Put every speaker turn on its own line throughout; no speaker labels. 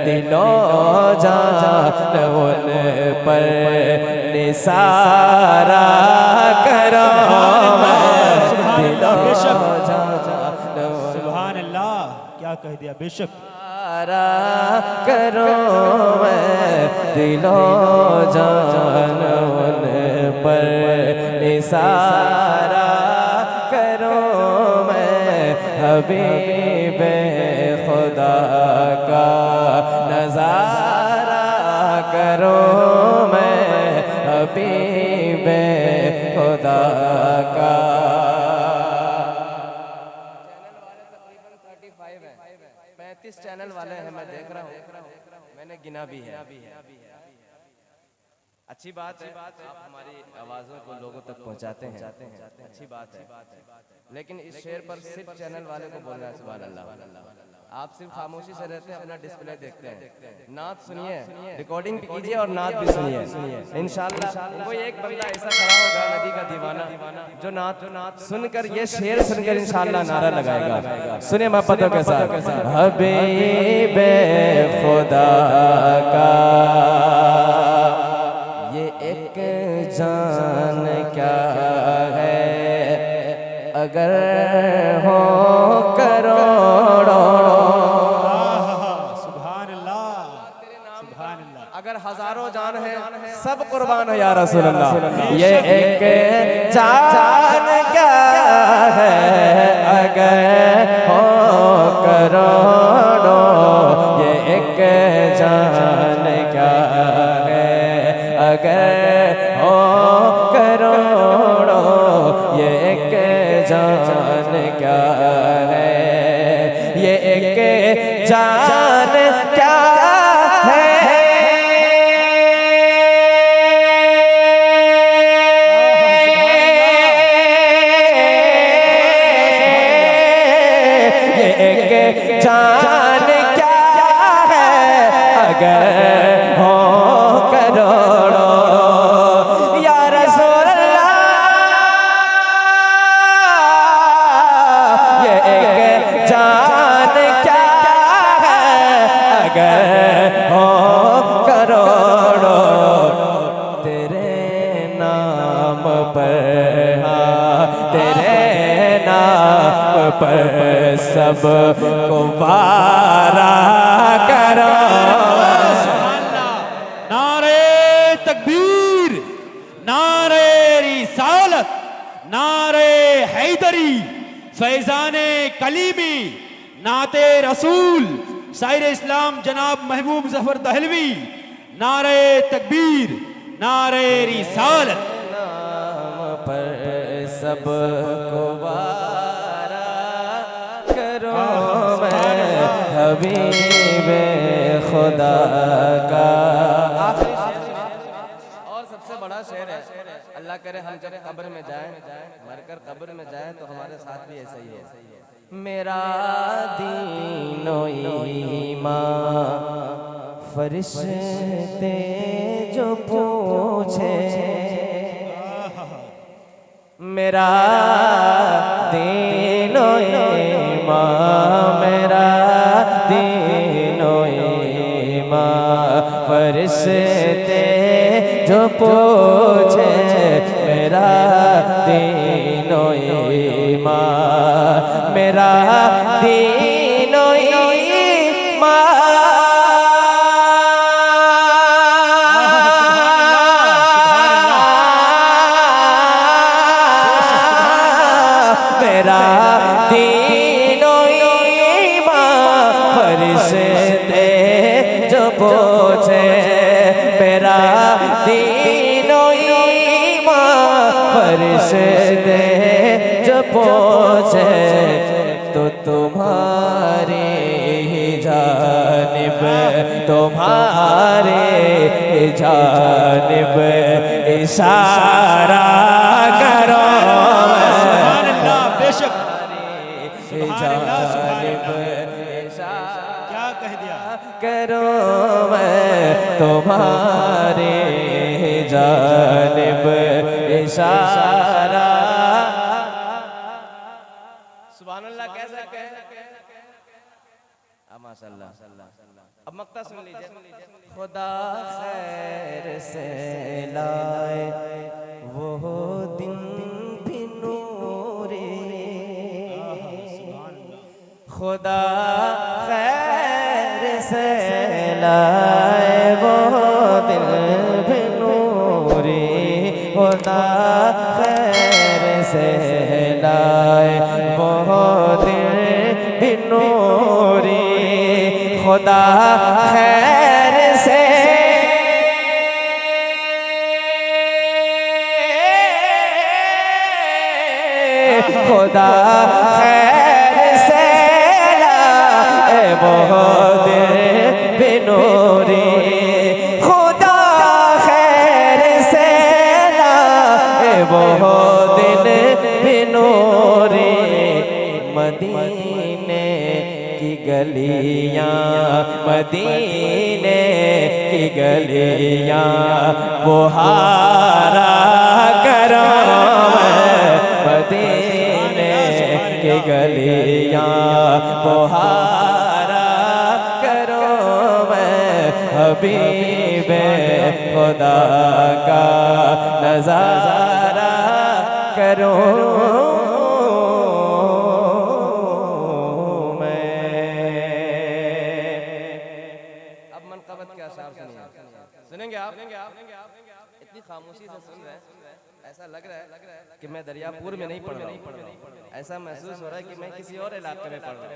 दिलो जान उन पर निसारा करो दिलो जान।
सुभान अल्लाह, क्या कह दिया, बेशक
करो मैं दिलो जान उन पर निसारा करो मैं हबीब खुदा का नजारा करो मैं हबीब खुदा का। 35 चैनल वाले हैं, मैं देख रहा हूँ, मैंने गिना भी है। अच्छी बात है, आप हमारी आवाज़ों को लोगों तक पहुँचाते हैं, अच्छी बात है। लेकिन इस शेर पर सिर्फ चैनल वाले को बोलना है सुभान अल्लाह। आप सिर्फ खामोशी से रहते हैं, अपना डिस्प्ले देखते हैं। नात सुनिए, रिकॉर्डिंग भी कीजिए और नात भी सुनिए। इंशाल्लाह कोई एक बंदा ऐसा खड़ा होगा नदी का दीवाना जो नात सुनकर, ये शेर सुनकर इंशाल्लाह नारा लगाएगा। सुनिए मोहब्बतों के साथ, हबीब खुदा का ये एक जान क्या है अगर हो करोड़ों।
सुभान अल्लाह, सुभान अल्लाह।
अगर हजारों जान है सब कुर्बान है या रसूल अल्लाह। ये एक जान क्या है अगर हो करोड़ों। ये एक जान क्या है अगर हो करोड़ों। ये एक जान क्या है, ये एक जान क्या है। ये एक जान क्या है अगर हो करोड़ों। या रसूल अल्लाह, ये एक जान क्या है अगर हो करोड़ों। तेरे नाम पर, हाँ तेरे नाम पर सब को वारा करो।
नारे तकबीर, नारे रिसालत, नारे हैदरी, फैजाने कलीमी, नाते रसूल, शायर इस्लाम जनाब महबूब जफर दहलवी। नारे तकबीर, नारे रिसालत।
नाम पर सब को वारा करो मैं हबीब खुदा का। आखिरी शेर और सबसे बड़ा शेर है। अल्लाह करे हम जब कब्र में जाएं, मरकर कब्र में जाएं तो हमारे साथ भी ऐसा ही है। मेरा दीनो ईमान फरिश्ते जो पूछे, मेरा दीनो ईमान, मेरा दीनो ईमान फरिश्ते जो पूछे, मेरा दीनो ईमान, मेरा दीनो मेरा दीनो ईमान फरिश्ते जो पूछे, मेरा दीनो ईमान फरिश्ते जो पूछे तो तुम्हारी ही जानिब, तुम्हारे जानिब इशारा करो।
सुभान अल्लाह, बेशक क्या कह दिया,
करो मैं तुम्हारे जानिब इशारा। सुभान अल्लाह कैसा कह माशाल्लाह। अब मक्ता सुन लीजिए। खुदा खैर से लाए वो दिन भी नूरे, खुदा खैर से लाए वो दिन भी नूरे, खुदा खैर से लाए वो दिन भी नूरे, खुदा खैर से खुदा खैर से लाए वो दिन भी नूरे, खुदा खैर से लाए वो दिन भी नूरे, मदीने की गलियां, मदीने की गलियां बुहारा करो, मदीने की गलियां बुहारा करो, मैं हबीबे खुदा का नजारा करो। सुनेंगे आप? इतनी खामोशी से सुन रहे हैं, ऐसा लग रहा है कि मैं दरियापुर में नहीं पढ़ रहा हूँ, ऐसा महसूस हो रहा है कि मैं किसी और इलाके में पढ़ रहा हूँ।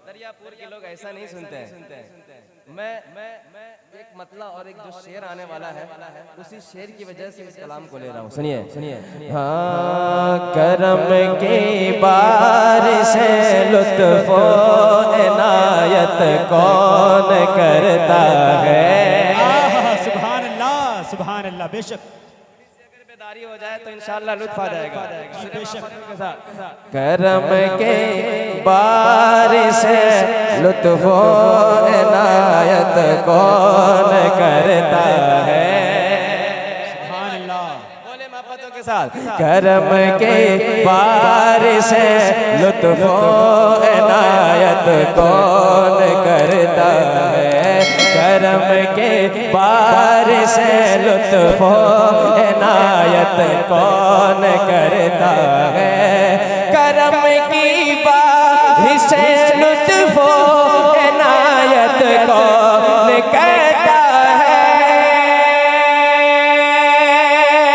दरियापुर के लोग ऐसा नहीं सुनते हैं। मैं एक मतला और एक जो शेर आने वाला है, उसी शेर की वजह से इस कलाम को ले रहा हूँ। सुनिए सुनिए। हाँ, करम की बारिश लुत्फ़ो इनायत कौन करता है।
सुभान अल्लाह। बेशक
अगर बेदारी हो जाए तो इंशाअल्लाह लुत्फ आ जाएगा।
बेशक।
करम के बारिश लुत्फ़ो इनायत कौन करता है।
सुभान अल्लाह।
बोले मोहब्बतों के साथ। करम के बारिश लुत्फ़ो इनायत कौन करता है। करम के बारिश लुत्फ़ो इनायत कौन करता है। करम की बारिश लुत्फ़ो इनायत कौन करता है। करम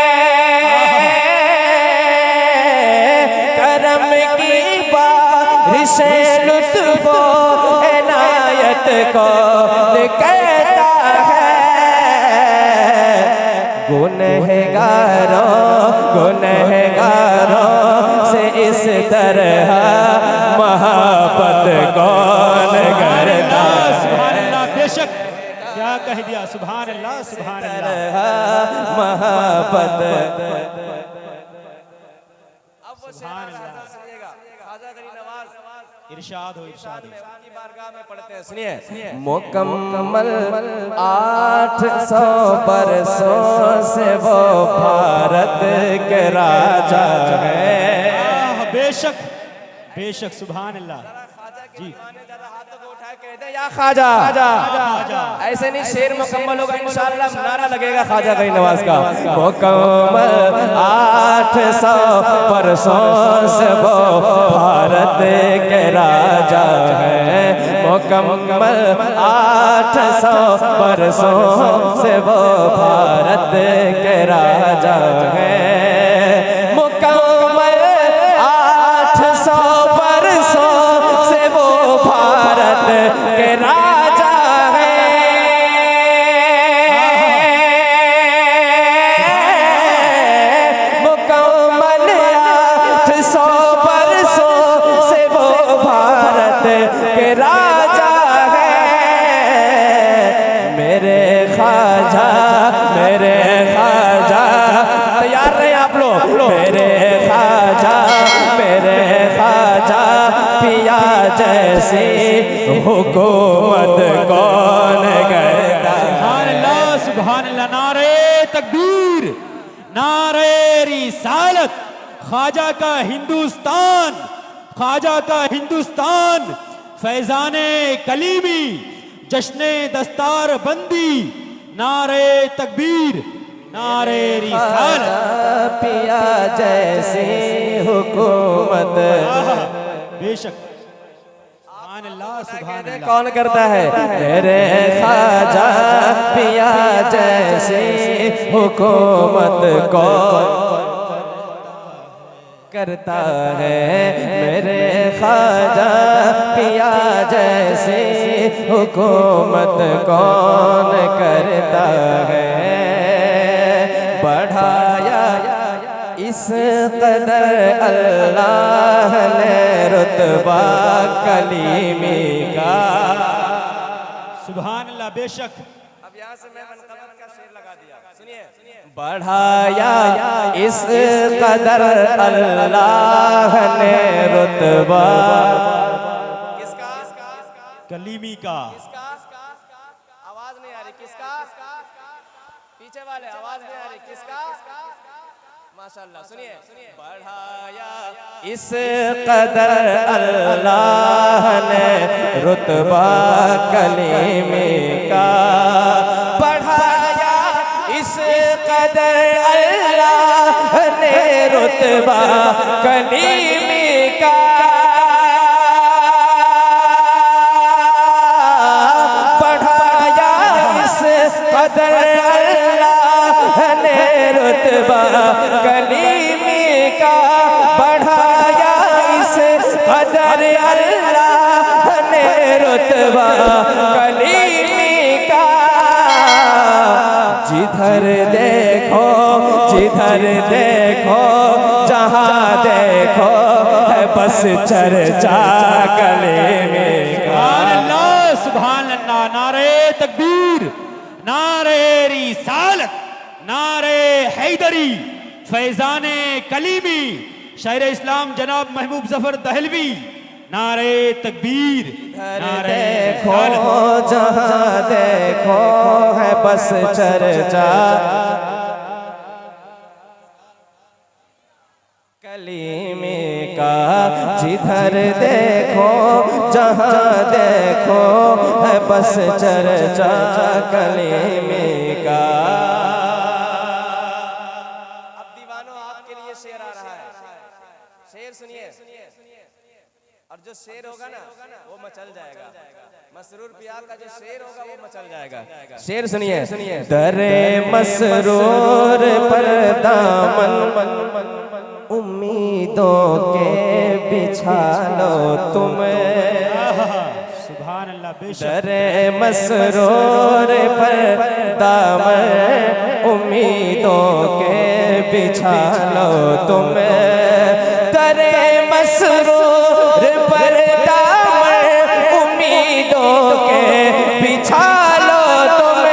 की बारिश लुत्फ़ो इनायत कौन कहता है। गुनहगारों से इस तरह मोहब्बत कौन करता है।
सुभान अल्लाह। बेशक क्या कह दिया। सुभान अल्लाह। सुभान अल्लाह।
मोहब्बत
इरशाद हो, इरशाद हो।
की बारगाह में पढ़ते हैं। सुनिए। मुकम्मल 800 बरसों से वो भारत के राजा है।
बेशक बेशक। सुभान अल्लाह। जी
या ख्वाजा। ऐसे नहीं शेर मुकम्मल होगा इंशाअल्लाह, नारा लगेगा ख्वाजा गरीब नवाज का। मुकम्मल 800 बरसों से वो भारत के राजा है। मुकम्मल 800 बरसों से वो भारत के राजा है। मुकम्मल 800 बरसों से वो भारत के राजा है। मुकम्मल 800 बरसों से वो भारत के राजा है। मेरे ख्वाजा तैयार रहे आप लोग। मेरे ख्वाजा पिया जैसी हुकूमत कौन करता।
सुभान अल्लाह। सुभान अल्लाह। नारे तकबीर, नारे रिसालत। ख्वाजा का हिंदुस्तान, ख्वाजा का हिंदुस्तान फैजाने कलीमी, जश्ने दस्तार बंदी, नारे तकबीर, नारे रिसालत।
पिया जैसी हुकूमत।
बेशक सुभान अल्लाह, सुभान अल्लाह।
कौन करता है? मेरे ख्वाजा पिया जैसी हुकूमत कौन करता है? मेरे ख्वाजा पिया जैसी हुकूमत कौन करता है? बढ़ाया इस कदर अल्लाह ने रुतबा कलीमी का।
सुभान अल्लाह। बेशक
अब यहाँ से मैं मनक़बत का शेर लगा दिया, सुनिए। बढ़ाया इस कदर अल्लाह ने रुतबा किसका?
कलीमी का।
आवाज नहीं आ रही, किसका? पीछे वाले आवाज नहीं आ रही, किसका? माशाअल्लाह, सुनिए। बढ़ाया इस कदर अल्लाह ने रुतबा कलीमी का। बढ़ाया इस कदर अल्लाह ने रुतबा कलीमी का। बढ़ाया इस कदर अल्लाह ने रुतबा कलीमी का। बढ़ाया इस कदर अल्लाह ने रुतबा कलीमी का। जिधर देखो जहाँ देखो है बस चर्चा कलीमी का।
सुभान अल्लाह, सुभान अल्लाह। नारे तकबीर, नारे रिसालत, नारे हैदरी, फैजाने कलीमी, शायर इस्लाम जनाब महबूब जफर दहलवी। नारे तकबीर, नारे
देखो
रिसालत।
जहाँ देखो है बस चर्चा कलीमी का। जिधर देखो जहाँ देखो है बस चर्चा कलीमी का। अब दीवानों आपके लिए शेर आ रहा है, शेर सुनिए। और जो शेर होगा ना वो मचल जाएगा। मसरूर पिया का जो शेर होगा वो मचल जाएगा। शेर सुनिए। दरे मसरूर पर दामन उम्मीदों के बिछा लो तुम।
सुभान अल्लाह। बेशक
दरे मसरूर पर दामन उम्मीदों के बिछा लो तुम। दरे मसरूर पर दामन उम्मीदों के बिछा लो तुम।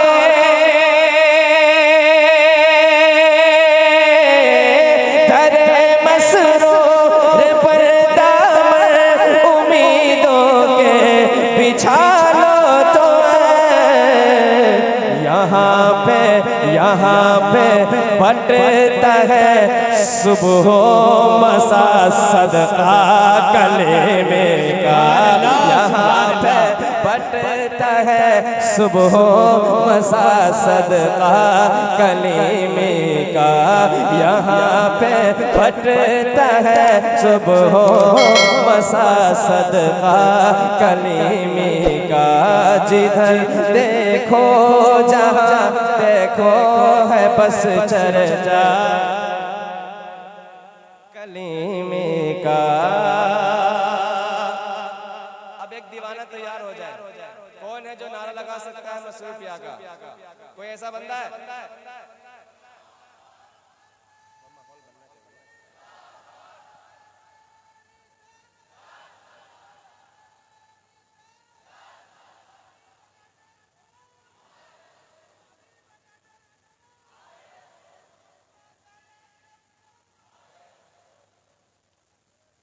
दरे मसरूर पर दामन उम्मीदों के बिछा लो तुम। यहाँ पे बटता है सुबह मसा सदका कलीमी का। यहाँ पे बटता है सुबह मसा सदका कलीमी का। यहाँ पे बटता है सुबह मसा सदका कलीमी का। जिधर देखो जहाँ देखो है बस चर्चा कलीमी का। अब एक दीवाना तैयार हो जाए। कौन है जो नारा लगा सकता है मसरूर पिया का? कोई ऐसा बंदा है?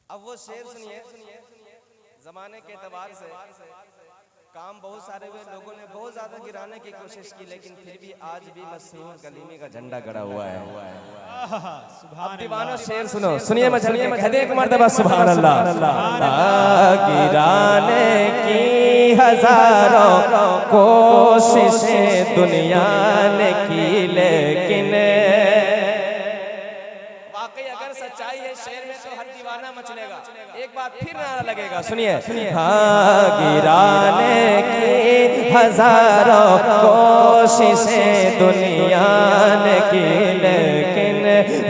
अब वो शेर सुनिए। जमाने के एतबार से काम बहुत सारे हुए, लोगों ने बहुत ज्यादा गिराने की कोशिश की, लेकिन फिर भी आज भी मसरूर कलीमी का झंडा गड़ा हुआ है।
सुभान
दीवानो शेर सुनो, सुनिए मचल के कह दे एक मर्तबा सुभान अल्लाह। गिराने की हजारों कोशिशें दुनिया ने की, लेकिन वाकई अगर सच्चाई है शेर में तो हर दीवाना मचलेगा। एक बात फिर नारा लगेगा, सुनिए। हाँ, गिराने की हजारों कोशिशें दुनिया ने की, लेकिन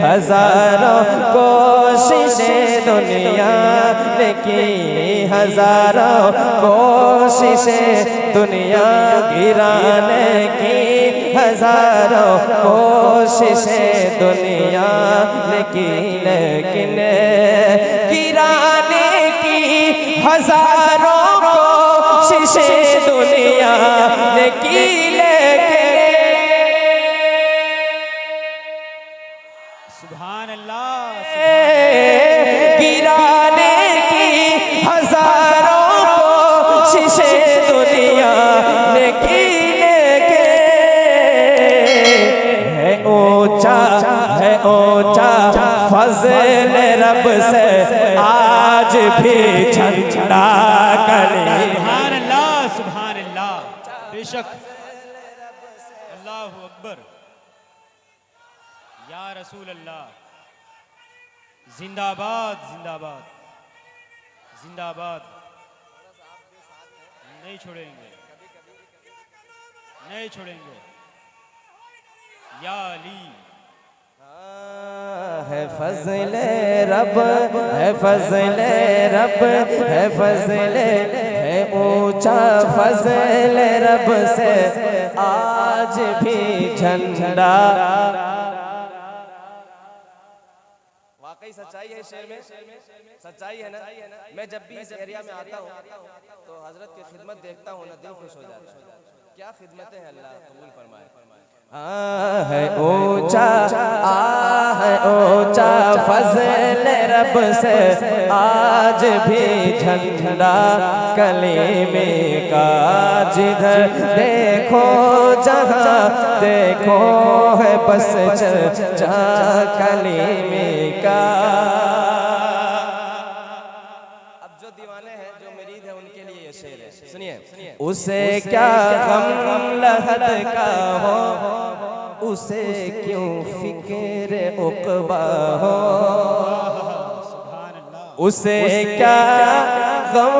हजारों कोशिशें दुनिया ने की, हजारों कोशिशें दुनिया गिराने की, हजारों कोशिशें दुनिया ने की, लेकिन गिराने की हजारों कोशिशें दुनिया ने की, लेकिन
सुभान अल्लाह।
गिराने की हजारों कोशिशें दुनिया ने की, लेकिन है ऊंचा फज़ल रब से आज भी झंडा कली।
सुभान अल्लाह, सुभान अल्लाह। बेशक अल्लाहु अकबर। या रसूल अल्लाह, जिंदाबाद जिंदाबाद जिंदाबाद। नहीं छोड़ेंगे, नहीं छोड़ेंगे। या अली
है फज़ले रब, है फज़ले रब, है फज़ले, है ऊंचा फज़ले रब से आज भी झंडा। वाकई सच्चाई है शेर में, सच्चाई है ना। मैं जब भी इस एरिया में आता हूँ तो हजरत की खिदमत देखता हूँ ना, दिल खुश हो जाता है। क्या खिदमतें हैं, अल्लाह कबूल फरमाए। है ऊंचा, है ऊंचा फज़ल रब से आज भी झंडा कलीमे का, जिधर देखो जहाँ देखो है बस चर्चा कलीमे का। अब जो दीवाने हैं, जो मरीद हैं, उनके लिए ये शेर है, सुनिए। उसे क्या गम लहद का हो, उसे क्यों फिक्र उक़बा हो, उसे क्या गम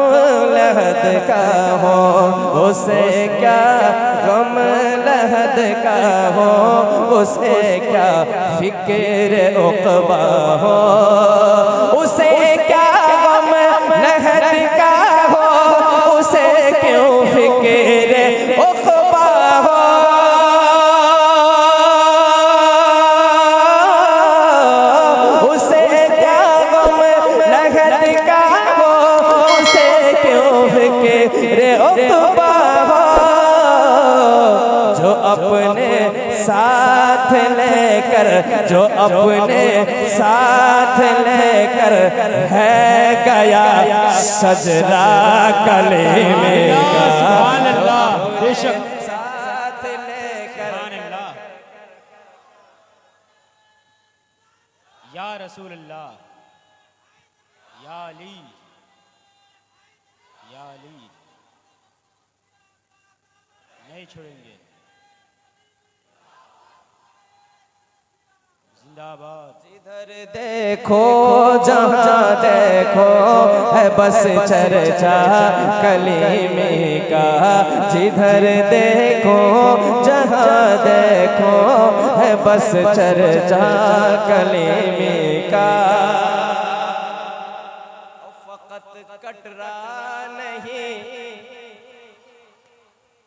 लहद का हो, उसे क्या गम लहद का हो, उसे क्या फिक्र उक़बा हो, उसे क्या गम लहद का हो, उसे क्यों फिक्र उक़बा हो, उसे क्या गम लहद का हो, उसे क्यों फिक्र उक़बा हो, जो अपने साथ लेकर, जो अपने साथ लेकर है गया सजदा कलीमे का।
सुभान अल्लाह। बेशक
साथ लेकर।
सुभान अल्लाह। या रसूल अल्लाह, या अली, या अली। नहीं छोड़ेंगे। जिंदाबाद।
जिधर देखो जहाँ देखो है बस चर्चा कलीमे का, जिधर देखो जहाँ देखो है बस चर्चा कलीमे का। फ़क़त कटरा नहीं,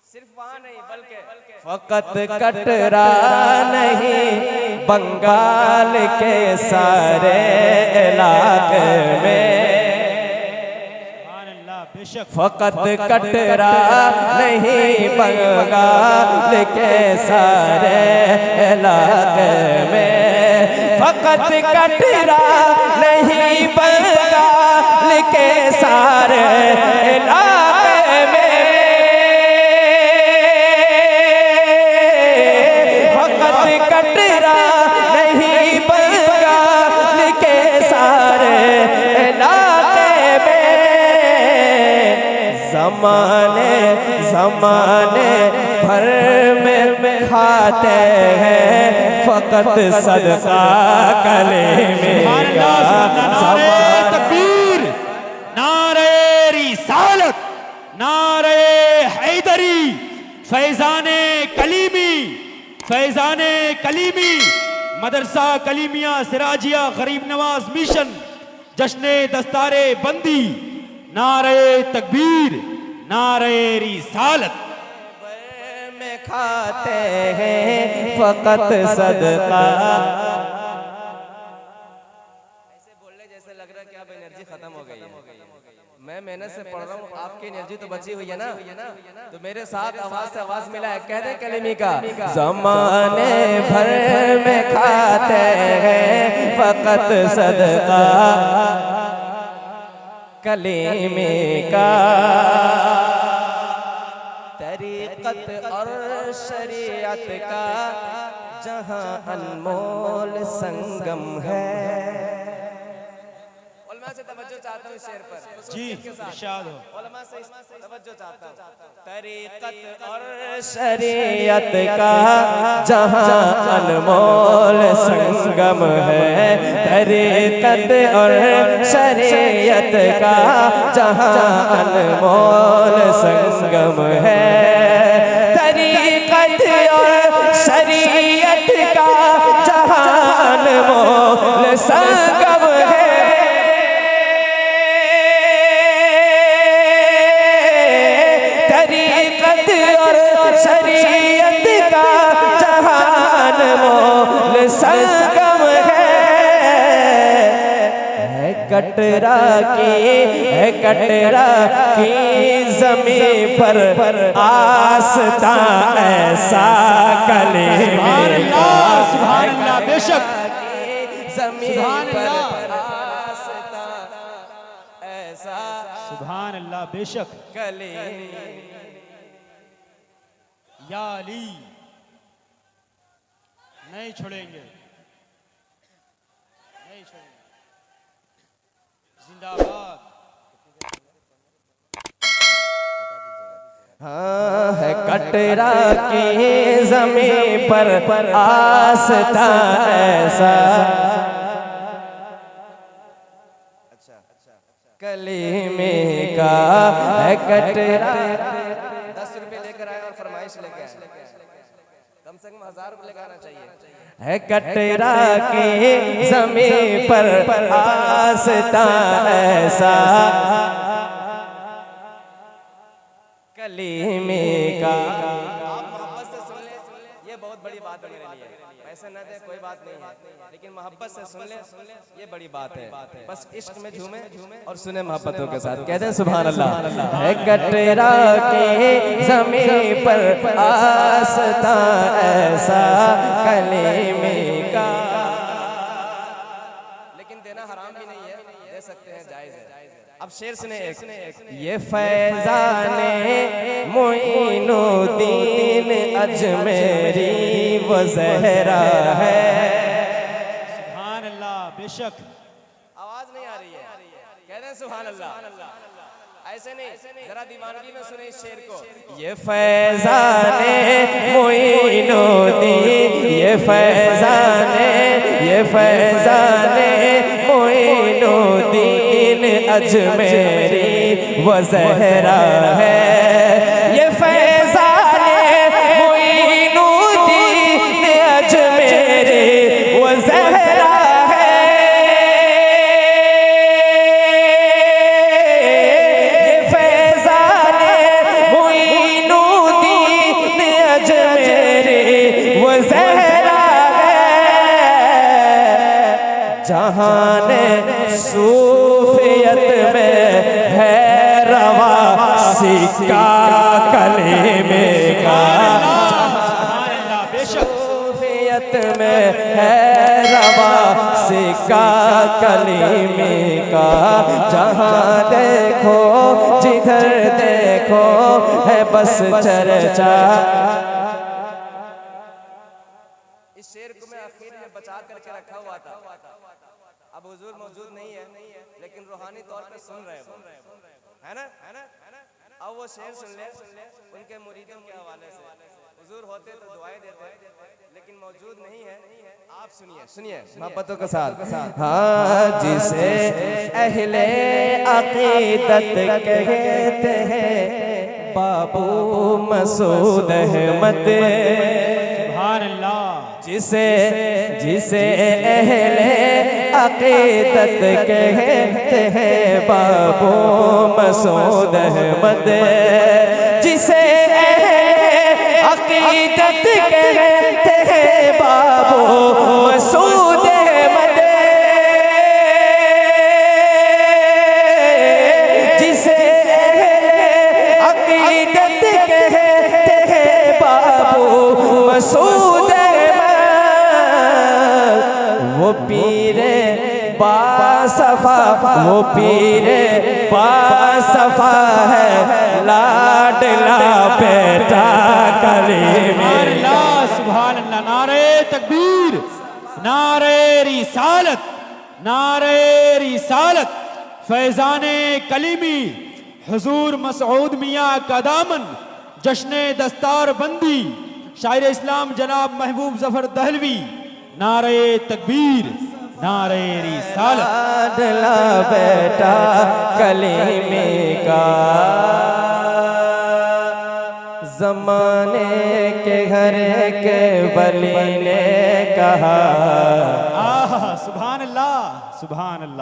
सिर्फ वहाँ नहीं बल्कि फ़क़त कटरा नहीं, बंगाल के सारे इलाके में।
बेशक
फ़क़त कटरा नहीं, बंगाल के सारे इलाके में। फ़क़त कटरा नहीं, बंगाल के सारे इलाके में।
जमाने जमाने भर में खाते हैं फकत सदका कलेमे का।
नारे तकबीर, नारे रिसालत, नारे हैदरी, फैजाने कलीमी, फैजाने कलीमी, मदरसा कलीमिया सिराजिया गरीब नवाज मिशन, जश्ने दस्तारे बंदी, नारे तकबीर, नारे रिसालत।
में खाते हैं फकत सदका।
ऐसे बोलने जैसे लग रहा है कि अब एनर्जी खत्म हो गई है। मैं मेहनत से पढ़ रहा हूँ, आपकी एनर्जी तो बची हुई है ना, तो मेरे साथ आवाज से आवाज मिला है, कह दे कलीमी का।
जमाने भर में खाते हैं फकत सदका कलीमे का। तरीक़त और शरीयत का जहां अनमोल संगम है।
उलमा से तवज्जो चाहता हूँ इस शेर पर
जी इरशाद हो।
उलमा से तवज्जो चाहता हूँ।
तरीक़त और शरीयत का जहां अनमोल संगम है। तरीक़त और शरीयत का जहां अनमोल संगम है। तरीक़त और शरीयत का जहां अनमोल संगम है। शरीयत का जहान मोल संगम है। कटरा की ज़मीं पर आस्था ऐसा कलीमे का।
सुभान अल्लाह, बेशक
ज़मीं पर आस्था ऐसा
सुभान अल्लाह, बेशक
कलीमे।
या अली नहीं छोड़ेंगे, नहीं छोड़ेंगे, जिंदाबाद।
हाँ है कटरा की ज़मीं पर आस्था ऐसा कलीमे का है। कटरा
10 रुपए लेकर आए और फरमाइश लेके आए, कम से कम 1000 रुपए लेकर आना चाहिए।
है कटरा की ज़मीं पर आस्था ऐसा कलीमे का।
आप मोहब्बत से सुन ले, ये बहुत बड़ी बात है मेरे लिए। पैसे न दे कोई बात नहीं है, लेकिन मोहब्बत से सुन ले, ये बड़ी बात है। बस इश्क में झूमे और सुने मोहब्बतों के साथ।
कहते हैं सुभान अल्लाह। है कटरा की ज़मीं पर आस्था ऐसा कलीमे का।
लेकिन देना हराम भी नहीं है, दे सकते हैं, जायज़ है। अब शेर सुने एक।
ये फैज़ाने मोइनुद्दीन अजमेरी वो ज़हरा है।
सुभान अल्लाह, बेशक
आवाज नहीं आ रही है, कह रहे हैं सुभान अल्लाह। ऐसे नहीं, जरा दीवानगी में सुने इस शेर को।
ये फैज़ाने मोइनुद्दीन, ये फैज़ाने मोइनुद्दीन अजमेरी वो ज़हरा है। ये फैज़ाने मोइनुद्दीन अजमेरी वो ज़हरा है। ये फैज़ाने मोइनुद्दीन अजमेरी वो ज़हरा है। जहाने सूफियत में है रवा सिक्का कलीमे का।
सुभान अल्लाह, बेशक
सूफियत में है रवा सिक्का कलीमे का। जहाँ देखो जिधर देखो है बस चर्चा।
इस शेर को मैं आखिर में बचा करके रखा हुआ था। अब हुजूर मौजूद नहीं है, लेकिन रूहानी तौर पे सुन रहे हैं, है ना? अब वो शेर सुन ले उनके मुरीदों के हवाले से। हुजूर होते तो दुआएं देते, लेकिन मौजूद नहीं है। आप सुनिए सुनिए मोहब्बतों के साथ।
हाँ, जिसे अहले अकीदत कहते हैं बाबू मसूद अहमद।
सुभान अल्लाह।
जिसे अहले अकीदत कहते हैं बाबू मसूद अहमद। जिसे अकीदत कहते हैं बाबू मसूद अहमद। जिसे अकीदत कहते हैं बाबू मसूद वो पीरे बासफा, वो पीरे बासफा है लाडला बेटा कलीमी।
सुभान अल्लाह। नारे तकबीर, नारे रिसालत, नारे रिसालत। फैजाने कलीमी हुजूर मसऊद मियाँ का दामन, जश्न दस्तार बंदी शायर इस्लाम जनाब महबूब जफर दहलवी। नारे तकबीर, नारे रिसालत।
लाडला बेटा कलीमी का जमाने के घर के वली ने कहा।
सुभान अल्लाह, सुभान अल्लाह।